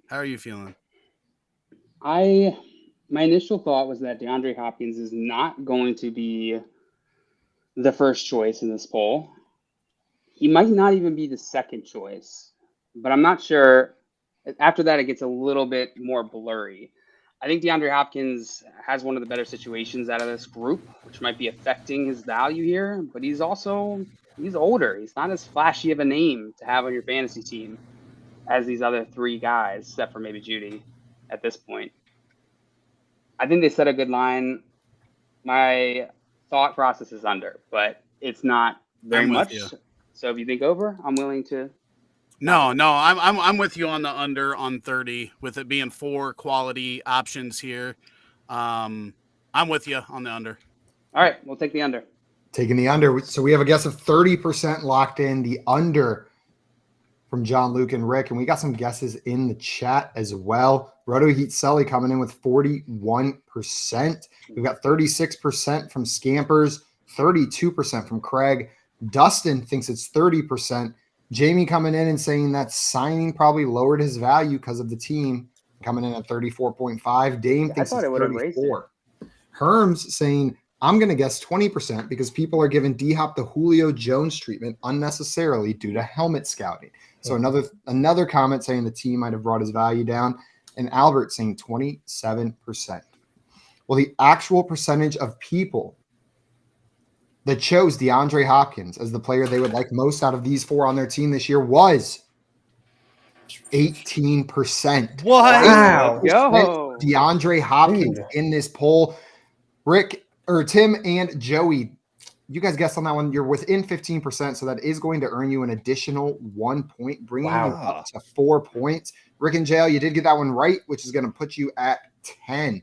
How are you feeling? My initial thought was that DeAndre Hopkins is not going to be the first choice in this poll. He might not even be the second choice, but I'm not sure. After that, it gets a little bit more blurry. I think DeAndre Hopkins has one of the better situations out of this group, which might be affecting his value here, but he's older. He's not as flashy of a name to have on your fantasy team as these other three guys, except for maybe Judy at this point. I think they set a good line. My thought process is under, but it's not very much. So if you think over, I'm willing to. No, I'm with you on the under on 30, with it being 4 quality options here. I'm with you on the under. All right, we'll take the under. Taking the under. So we have a guess of 30% locked in, the under from John, Luke, and Rick. And we got some guesses in the chat as well. Roto Heat Sully coming in with 41%. We've got 36% from Scampers, 32% from Craig. Dustin thinks it's 30%. Jamie coming in and saying that signing probably lowered his value because of the team, coming in at 34.5. Dame thinks it's 34. Herms saying, I'm going to guess 20% because people are giving D-Hop the Julio Jones treatment unnecessarily due to helmet scouting. So another comment saying the team might have brought his value down. And Albert saying 27%. Well, the actual percentage of people that chose DeAndre Hopkins as the player they would like most out of these 4 on their team this year was 18%. What? Wow. Yo. DeAndre Hopkins in this poll. Rick or Tim and Joey, you guys guessed on that one. You're within 15%, so that is going to earn you an additional 1 point, bringing you up to 4 points. Rick and Jail, you did get that one right, which is going to put you at 10.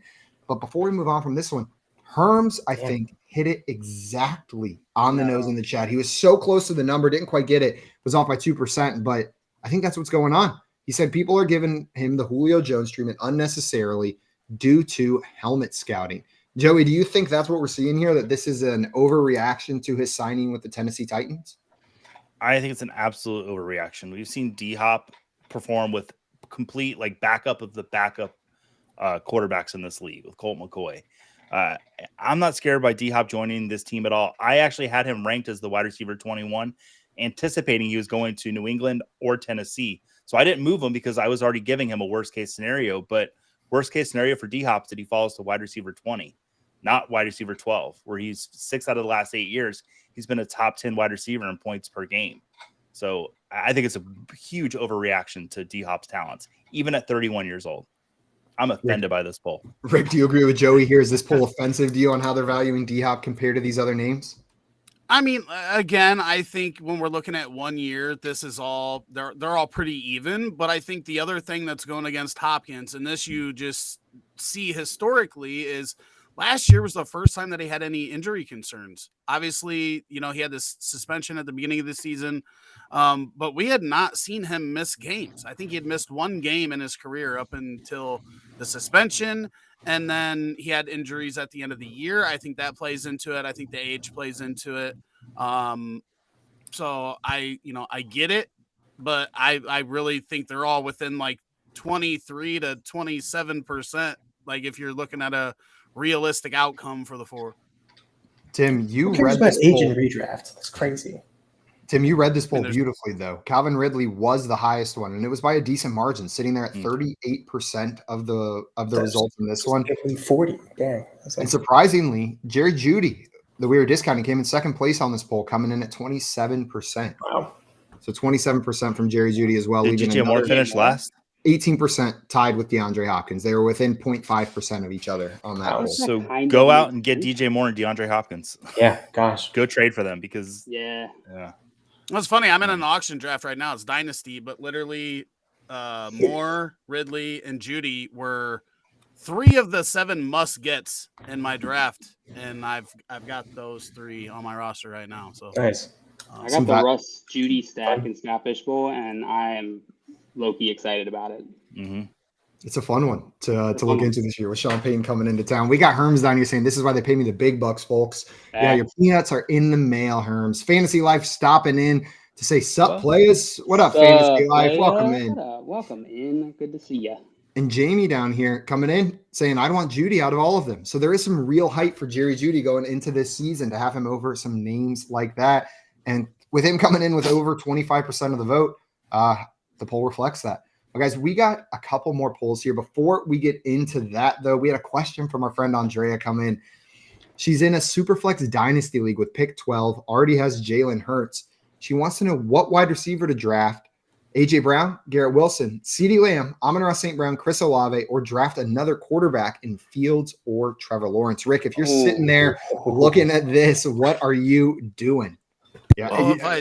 But before we move on from this one, Herms, I think, hit it exactly on the nose in the chat. He was so close to the number, didn't quite get it, was off by 2%, but I think that's what's going on. He said people are giving him the Julio Jones treatment unnecessarily due to helmet scouting. Joey, do you think that's what we're seeing here, that this is an overreaction to his signing with the Tennessee Titans? I think it's an absolute overreaction. We've seen D-Hop perform with complete backup of the backup quarterbacks in this league with Colt McCoy. I'm not scared by D-Hop joining this team at all. I actually had him ranked as the wide receiver 21, anticipating he was going to New England or Tennessee. So I didn't move him because I was already giving him a worst case scenario. But worst case scenario for D-Hop is that he falls to wide receiver 20, not wide receiver 12, where he's 6 out of the last 8 years. He's been a top 10 wide receiver in points per game. So I think it's a huge overreaction to D-Hop's talents, even at 31 years old. I'm offended by this poll. Rick, do you agree with Joey here? Is this poll offensive to you on how they're valuing D-Hop compared to these other names? I mean, again, I think when we're looking at 1 year, this is all they're all pretty even. But I think the other thing that's going against Hopkins, and this you just see historically, is last year was the first time that he had any injury concerns. Obviously, he had this suspension at the beginning of the season, but we had not seen him miss games. I think he had missed 1 game in his career up until the suspension, and then he had injuries at the end of the year. I think that plays into it. I think the age plays into it. So I get it, but I really think they're all within 23 to 27%. If you're looking at a realistic outcome for the 4. Tim, you read this age in redraft. That's crazy. Tim, you read this poll beautifully, though. Calvin Ridley was the highest one, and it was by a decent margin, sitting there at 38% of the results in this one. 40, dang. And surprisingly, Jerry Jeudy, the we were discounting, came in second place on this poll, coming in at 27%. Wow. So 27% from Jerry Jeudy as well. Did DJ Moore finish last? 18% tied with DeAndre Hopkins. They were within 0.5% of each other on that poll. So go out and get DJ Moore and DeAndre Hopkins. Yeah, gosh. Go trade for them because yeah. It's funny. I'm in an auction draft right now. It's Dynasty, but literally Moore, Ridley, and Jeudy were 3 of the 7 must-gets in my draft, and I've got those 3 on my roster right now. So nice. I got the Russ Judy stack in Scott Fishbowl, and I am low-key excited about it. Mm-hmm. It's a fun one to look into this year with Sean Payton coming into town. We got Herms down here saying this is why they pay me the big bucks, folks. Yeah, your peanuts are in the mail, Herms. Fantasy Life stopping in to say, sup, players? What up, Fantasy Life? Welcome in. Welcome in. Good to see you. And Jamie down here coming in saying, I don't want Judy out of all of them. So there is some real hype for Jerry Jeudy going into this season to have him over some names like that. And with him coming in with over 25% of the vote, the poll reflects that. Well, guys, we got a couple more polls here. Before we get into that, though, we had a question from our friend Andrea come in. She's in a Superflex Dynasty League with pick 12, already has Jalen Hurts. She wants to know what wide receiver to draft. A.J. Brown, Garrett Wilson, CeeDee Lamb, Amon-Ra St. Brown, Chris Olave, or draft another quarterback in Fields or Trevor Lawrence. Rick, if you're sitting there looking at this, what are you doing? Yeah,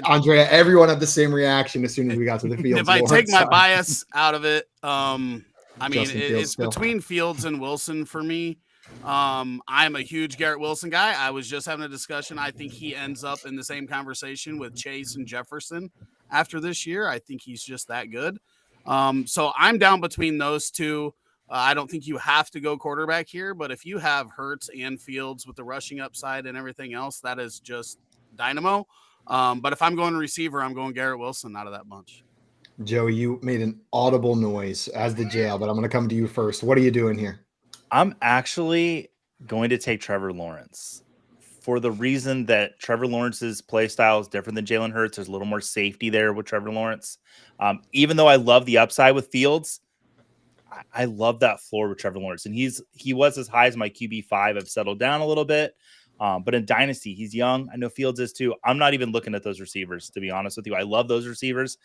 Andrea, everyone had the same reaction as soon as we got to the Fields. If I take my bias out of it, I mean, it's between Fields and Wilson for me. I'm a huge Garrett Wilson guy. I was just having a discussion. I think he ends up in the same conversation with Chase and Jefferson after this year. I think he's just that good. So I'm down between those two. I don't think you have to go quarterback here, but if you have Hurts and Fields with the rushing upside and everything else, that is just dynamo. But if I'm going receiver, I'm going Garrett Wilson out of that bunch. Joey, you made an audible noise, as the jail, but I'm going to come to you first. What are you doing here? I'm actually going to take Trevor Lawrence for the reason that Trevor Lawrence's play style is different than Jalen Hurts. There's a little more safety there with Trevor Lawrence. Even though I love the upside with Fields, I love that floor with Trevor Lawrence. And he was as high as my QB5. I've settled down a little bit. But in Dynasty, he's young. I know Fields is too. I'm not even looking at those receivers, to be honest with you. I love those receivers,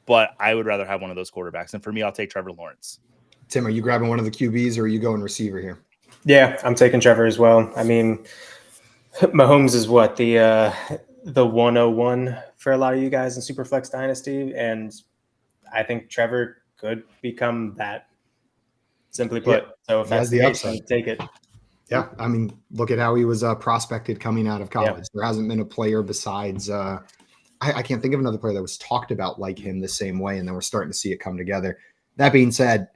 but I would rather have one of those quarterbacks. And for me, I'll take Trevor Lawrence. Tim, are you grabbing one of the QBs or are you going receiver here? Yeah, I'm taking Trevor as well. I mean, Mahomes is what, the 101 for a lot of you guys in Superflex Dynasty, and I think Trevor could become that, simply put. Yeah, so if that's the upside, take it. Yeah, I mean, look at how he was prospected coming out of college. Yeah. There hasn't been a player besides I can't think of another player that was talked about like him the same way, and then we're starting to see it come together. That being said,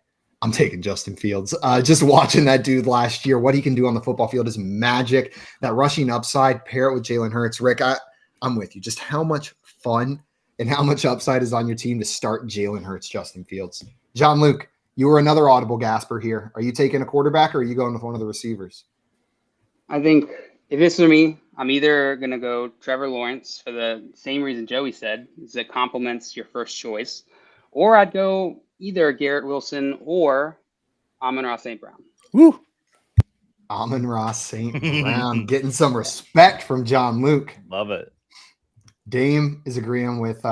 I'm taking Justin Fields. Just watching that dude last year, what he can do on the football field is magic. That rushing upside, pair it with Jalen Hurts. Rick, I'm with you. Just how much fun and how much upside is on your team to start Jalen Hurts, Justin Fields. John Luke, you were another audible gasper here. Are you taking a quarterback or are you going with one of the receivers? I think if it's for me, I'm either going to go Trevor Lawrence for the same reason Joey said, is it complements your first choice, or I'd go either Garrett Wilson or Amon-Ra St. Brown. Woo! Amon-Ra St. Brown getting some respect from John Luke. Love it. Dame is agreeing with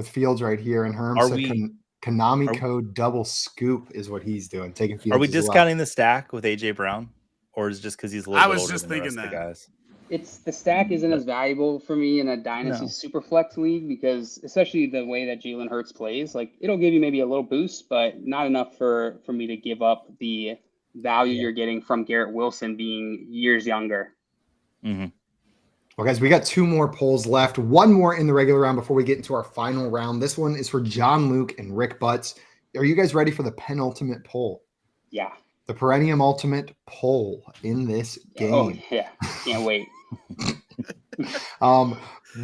Fields right here, and Herm said Konami code double scoop is what he's doing. Taking Fields. Are we discounting the stack with AJ Brown, or is it just because he's a little bit older than the rest of the guys? It's the stack isn't as valuable for me in a Dynasty Superflex league because especially the way that Jalen Hurts plays, like it'll give you maybe a little boost, but not enough for me to give up the value you're getting from Garrett Wilson being years younger. Mm-hmm. Well, guys, we got two more polls left. One more in the regular round before we get into our final round. This one is for John Luke and Rick Butts. Are you guys ready for the penultimate poll? Yeah. The perennium ultimate poll in this game. Oh, yeah. Can't wait.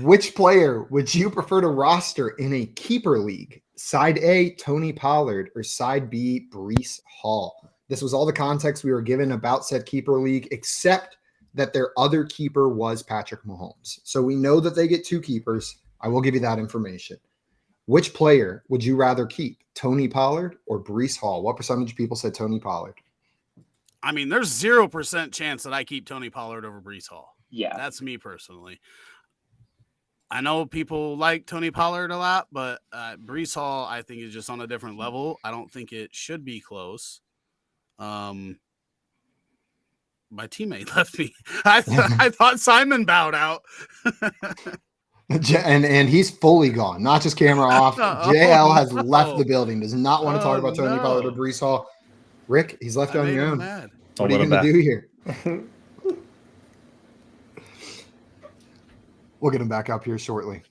Which player would you prefer to roster in a keeper league? Side A, Tony Pollard, or side B, Breece Hall? This was all the context we were given about said keeper league, except that their other keeper was Patrick Mahomes. So we know that they get two keepers. I will give you that information. Which player would you rather keep, Tony Pollard or Breece Hall? What percentage of people said Tony Pollard? I mean, there's 0% chance that I keep Tony Pollard over Breece Hall. Yeah. That's me personally. I know people like Tony Pollard a lot, but Breece Hall, I think, is just on a different level. I don't think it should be close. My teammate left me. I thought Simon bowed out. and he's fully gone, not just camera off. JL has left the building, does not want to talk about Tony Pollard or Breece Hall. Rick, he's left on your own. Mad. What are you going to do here? We'll get him back up here shortly.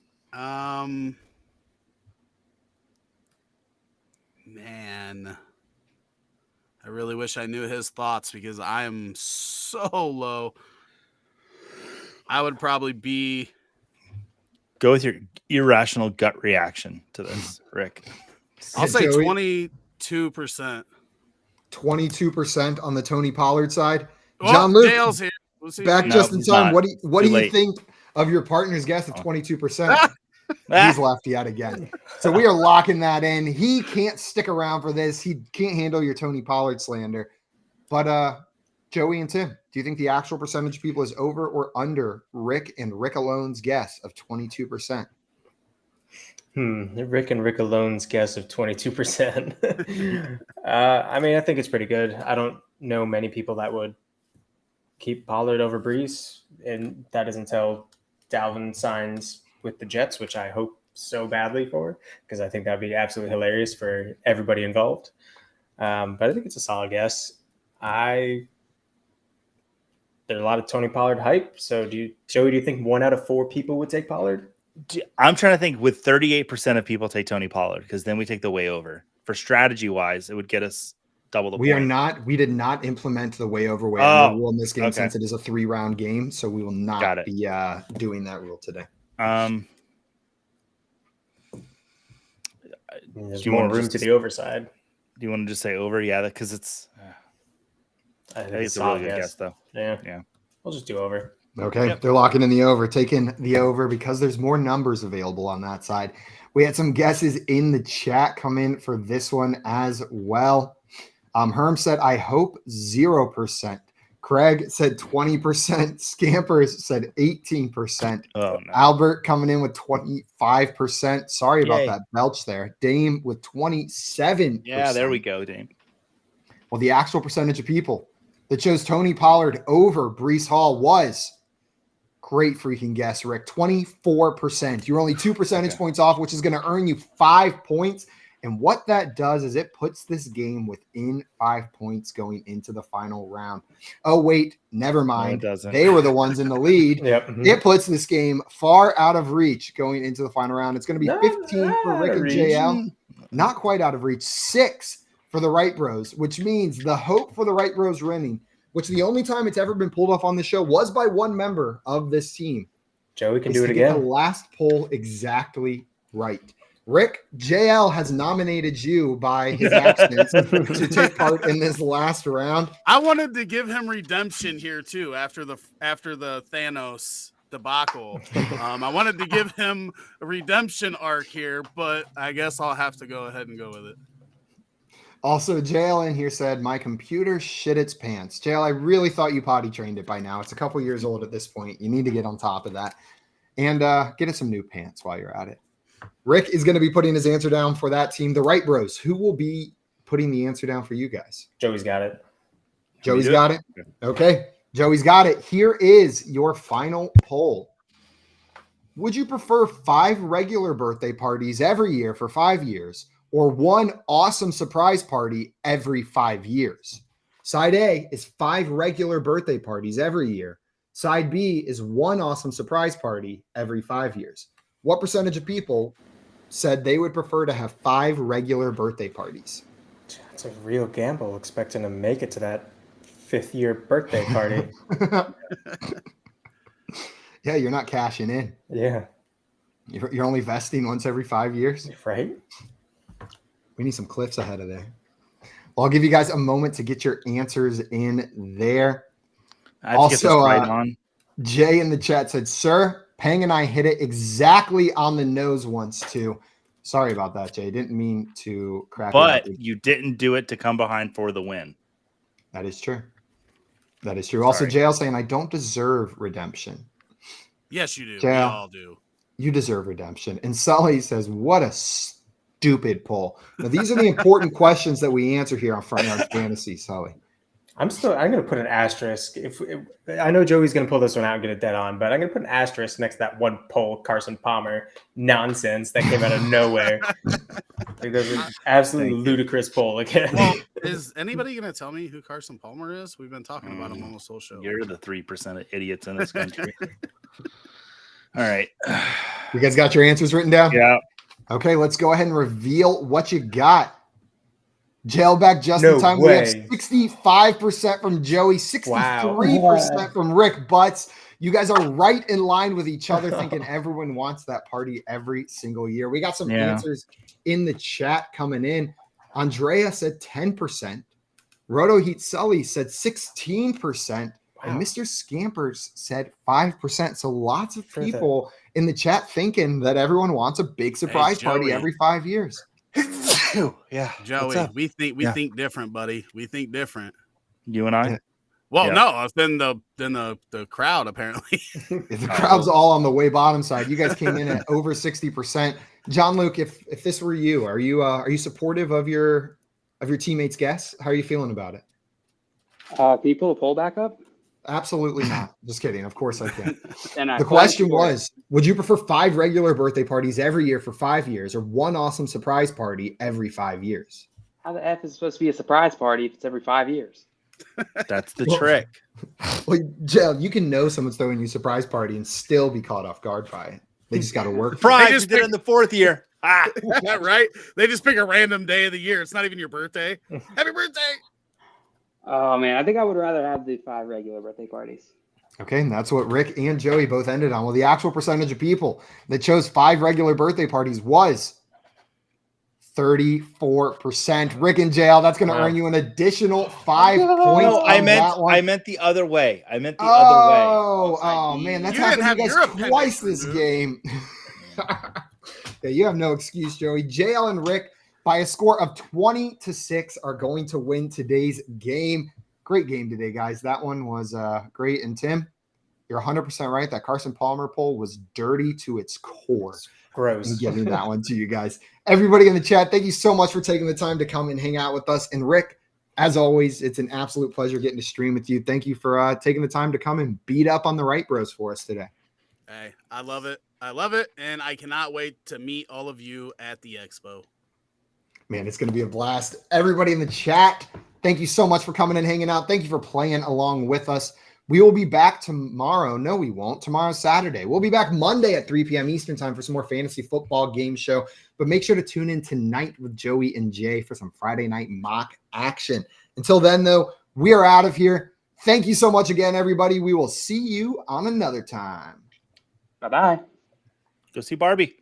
Man, I really wish I knew his thoughts because I am so low. I would probably be. Go with your irrational gut reaction to this, Rick. I'll say Joey? 22%. 22% on the Tony Pollard side. Oh, John Luke, JL's here. We'll see back if just he- in he's time. not. What do you late. think of your partner's guess of 22%? Ah, He's left yet again. So we are locking that in. He can't stick around for this. He can't handle your Tony Pollard slander. But Joey and Tim, do you think the actual percentage of people is over or under Rick and Rick Alone's guess of 22%? Rick and Rick Alone's guess of 22%. I mean, I think it's pretty good. I don't know many people that would keep Pollard over Brees, and that is until Dalvin signs with the Jets, which I hope so badly for, because I think that'd be absolutely hilarious for everybody involved. But I think it's a solid guess. There's a lot of Tony Pollard hype. So Joey, do you think 1 out of 4 people would take Pollard? I'm trying to think. With 38% of people take Tony Pollard, because then we take the way over. For strategy wise, it would get us double the point. We did not implement the way over rule in this game since it is a 3-round game. So we will not be doing that rule today. There's more room to the over side. Do you want to just say over? Yeah, because it's. I think it's a really good guess, though. Yeah. We'll just do over. Okay, They're locking in the over, taking the over because there's more numbers available on that side. We had some guesses in the chat come in for this one as well. Herm said, I hope 0%. Craig said 20%. Scampers said 18%. Oh, no. Albert coming in with 25%. Sorry about Yay. that belch there. Dame with 27%. Yeah, there we go, Dame. Well, the actual percentage of people that chose Tony Pollard over Breece Hall was great freaking guess, Rick. 24%. You're only 2 percentage points off, which is going to earn you 5 points. And what that does is it puts this game within 5 points going into the final round. Oh, wait, never mind. No, it doesn't. They were the ones in the lead. Yep. It puts this game far out of reach going into the final round. It's going to be 15 for Rick and JL. Not quite out of reach. 6 for the Wright Bros, which means the hope for the Wright Bros winning, which the only time it's ever been pulled off on the show was by one member of this team. Joey can is do it to get again. the last poll exactly right. Rick, JL has nominated you by his absence to take part in this last round. I wanted to give him redemption here too after the Thanos debacle. I wanted to give him a redemption arc here, but I guess I'll have to go ahead and go with it. Also, JL in here said, my computer shit its pants. JL, I really thought you potty trained it by now. It's a couple years old at this point. You need to get on top of that and get it some new pants while you're at it. Rick is going to be putting his answer down for that team, the Wright Bros. Who will be putting the answer down for you guys? Joey's got it. Joey's got it? Okay. Joey's got it. Here is your final poll. Would you prefer 5 regular birthday parties every year for 5 years or 1 awesome surprise party every 5 years? Side A is 5 regular birthday parties every year. Side B is 1 awesome surprise party every 5 years. What percentage of people said they would prefer to have 5 regular birthday parties? It's a real gamble expecting to make it to that 5th year birthday party. Yeah, you're not cashing in. Yeah. You're only vesting once every 5 years. Right? We need some cliffs ahead of there. Well, I'll give you guys a moment to get your answers in there. I have to get this right on. Jay in the chat said, sir, Pang and I hit it exactly on the nose once too. Sorry about that, Jay. Didn't mean to crack it. But you didn't do it to come behind for the win. That is true. That is true. Also, JL saying, I don't deserve redemption. Yes, you do. JL, we all do. You deserve redemption. And Sully says, what a stupid poll. Now, these are the important questions that we answer here on Front Yard Fantasy, Sully. I'm going to put an asterisk. I know Joey's going to pull this one out and get it dead on, but I'm going to put an asterisk next to that one poll, Carson Palmer nonsense that came out of nowhere. Like, there's an absolutely ludicrous poll again. Well, is anybody going to tell me who Carson Palmer is? We've been talking about him almost whole show. You're the 3% of idiots in this country. All right. You guys got your answers written down? Yeah. Okay, let's go ahead and reveal what you got. Jailback just No in time. way. We have 65% from Joey, 63% from Rick Butts. You guys are right in line with each other, thinking everyone wants that party every single year. We got some answers in the chat coming in. Andrea said 10%. Roto Heat Sully said 16%. And Mr. Scampers said 5%. So lots of people in the chat thinking that everyone wants a big surprise party every 5 years. Yeah, Joey, we think different, buddy. We think different. You and I. Well, no, then the crowd apparently. The crowd's all on the way bottom side. You guys came in at over 60%. John Luke, if this were you, are you supportive of your teammates' guess? How are you feeling about it? Can you pull a poll back up? Absolutely not. Just kidding. Of course I can. And the question was, would you prefer 5 regular birthday parties every year for 5 years or 1 awesome surprise party every 5 years? How the F is supposed to be a surprise party if it's every 5 years? That's the trick. Well, Jill, you can know someone's throwing you a surprise party and still be caught off guard by it. They just got to work. Surprise! You did it in the 4th year. Right? They just pick a random day of the year. It's not even your birthday. Happy birthday! Oh man, I think I would rather have the 5 regular birthday parties. Okay, and that's what Rick and Joey both ended on. Well, the actual percentage of people that chose 5 regular birthday parties was 34%. Rick in jail. That's going to earn you an additional 5 points. No, I meant the other way. I meant the other way. Oh man, that's happened to you guys twice this game. Yeah, you have no excuse, Joey. JL and Rick, by a score of 20-6, are going to win today's game. Great game today, guys. That one was great. And Tim, you're 100% right. That Carson Palmer poll was dirty to its core. Gross. I'm giving that one to you guys. Everybody in the chat, thank you so much for taking the time to come and hang out with us. And Rick, as always, it's an absolute pleasure getting to stream with you. Thank you for taking the time to come and beat up on the Wright Bros for us today. Hey, I love it. I love it. And I cannot wait to meet all of you at the expo. Man, it's going to be a blast. Everybody in the chat, thank you so much for coming and hanging out. Thank you for playing along with us. We will be back tomorrow. No, we won't. Tomorrow's Saturday. We'll be back Monday at 3 p.m. Eastern time for some more fantasy football game show. But make sure to tune in tonight with Joey and Jay for some Friday night mock action. Until then, though, we are out of here. Thank you so much again, everybody. We will see you on another time. Bye-bye. Go see Barbie.